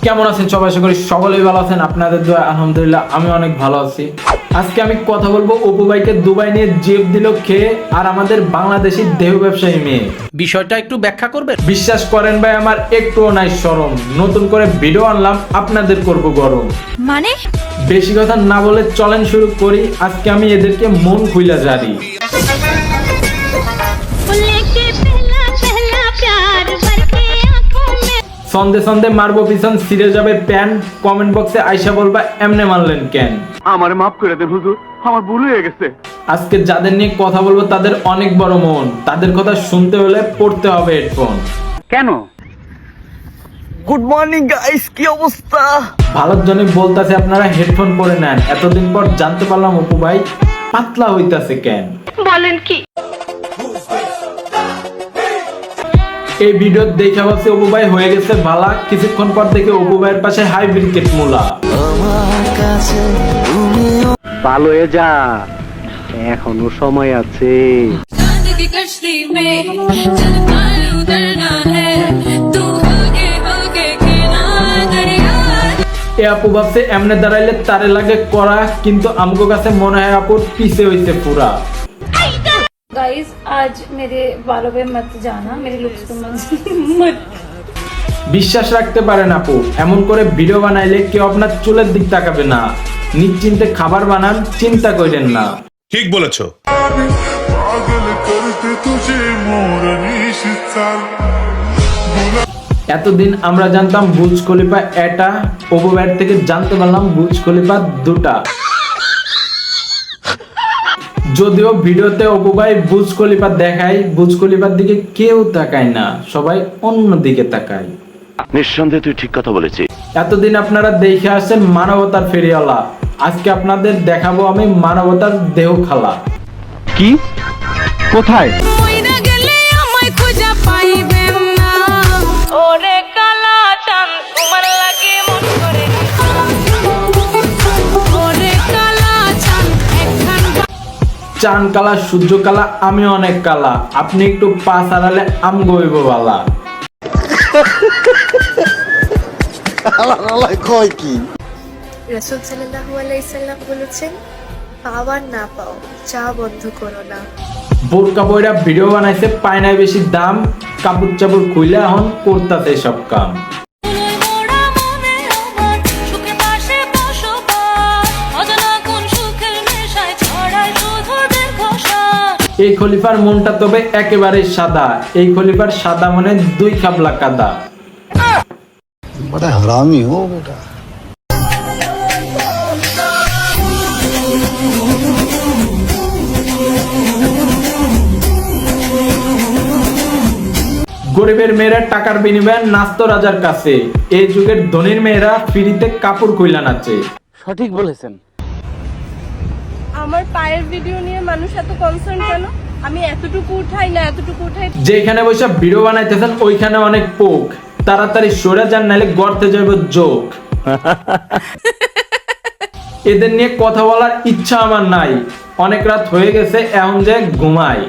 কেমন আছেন সবাই? আশা করি সকলেই ভালো আছেন। আপনাদের দোয়া আলহামদুলিল্লাহ আমি অনেক ভালো আছি। আজকে আমি কথা বলবো অপু ভাইকে দুবাই নিয়ে জেব দিল খেয়ে আর আমাদের বাংলাদেশি দেহ ব্যবসায়ী মেয়ে। বিষয়টা একটু ব্যাখ্যা করবে? বিশ্বাস করেন ভাই, আমার একটুও নাই শরম। নতুন করে ভিডিও আনলাম, আপনাদের করব গরম। মানে বেশি কথা না বলে চলেন শুরু করি। আজকে আমি এদেরকে মন খুইলা জারি। সন্ধে সন্ধে মারবো পিছন, ছিঁড়ে যাবে প্যান। কমেন্ট বক্সে আইসা বলবা এমনে মারলেন কেন। আমারে মাফ করে দেন হুজুর, আমার ভুল হয়ে গেছে। আজকে যাদের নিয়ে কথা বলবো তাদের অনেক বড় মন। তাদের কথা শুনতে হলে পড়তে হবে হেডফোন। কেন? গুড মর্নিং গাইস, কি অবস্থা? ভালোর জন্য বলতাছে আপনারা হেডফোন পরে নেন। এতদিন পর জানতে পারলাম অপু ভাই পাতলা হইতাছে কেন। বলেন কি? এই ভিডিও দেখে ভাবছি অপু ভাই হয়ে গেছে ভালা। কিছুক্ষণ পর দেখে অপু ভাইয়ের পাশে হাই ব্রিকেট মুলা। ভালো হয়ে যা, এখনো সময় আছে। এ আপু ভাবছে এমনে দাঁড়াইলে তারে লাগে করা, কিন্তু আমগো কাছে মনে হয় আপুর পিছে হইছে পুরা। गाइस आज मेरे बालों पे मत जाना, मेरे लुक्स को मत। বিশ্বাস রাখতে পারেন আপু, এমন করে ভিডিও বানাইলে কেউ আপনার চুলের দিক তাকাবে না। নিশ্চিন্তে খাবার বানান, চিন্তা করেন না। ঠিক বলেছো। এতদিন আমরা জানতাম বুর্জ খলিফা এটা, অপু ভাইয়ের থেকে জানতে পারলাম বুর্জ খলিফা দুটা। যদিও ভিডিওতে অপু ভাই বুর্জ খলিফা দেখায়, বুর্জ খলিফার দিকে কেউ তাকায় না, সবাই অন্য দিকে তাকায়। নিঃসন্দেহে তুই ঠিক কথা বলেছিস। এতদিন আপনারা দেখে আসছেন মানবতার ফেরিওয়ালা। আজকে আপনাদের দেখাবো আমি মানবতার দেহ খালা। কি? কোথায়? চান কালা, সূর্য কালা, আমি অনেক কালা। আপনি একটু পা সারালে আম গইব বালা। রাসূল সাল্লাল্লাহু আলাইহি সাল্লাম বলেছেন, পাওয়ার না পাও চা বন্ধ করো না। বোরকা বইরা ভিডিও বানাইছে, পায় নাই বেশি দাম। কাপড় চাপড় খুইলা এখন করতাছে সব কাম। এই খলিফার মনটা তবে একেবারে সাদা। এই খলিফার সাদা মনে দুই খাবলা কাদা। बड़ा हरामी हो बेटा। গরিবের মেয়েরা টাকার বিনিময়ে নাচতো রাজার কাছে। এই যুগের ধনীর মেয়েরা ফ্রিতে কাপড় কইলা নাচে। সঠিক বলেছেন। আমার পায়ের ভিডিও নিয়ে মানুষ এত কনসার্ন কেন? আমি এতটুকু উঠাই না, এতটুকু উঠাই। যেখানে বসে ভিডিও বানাইতেছেন ওইখানে অনেক পোক। তাড়াতাড়ি সরে যান, নাইলে গর্তে যাবে জোক। এদের নিয়ে কথা বলার ইচ্ছা আমার নাই। অনেক রাত হয়ে গেছে, এখন যে ঘুমাই।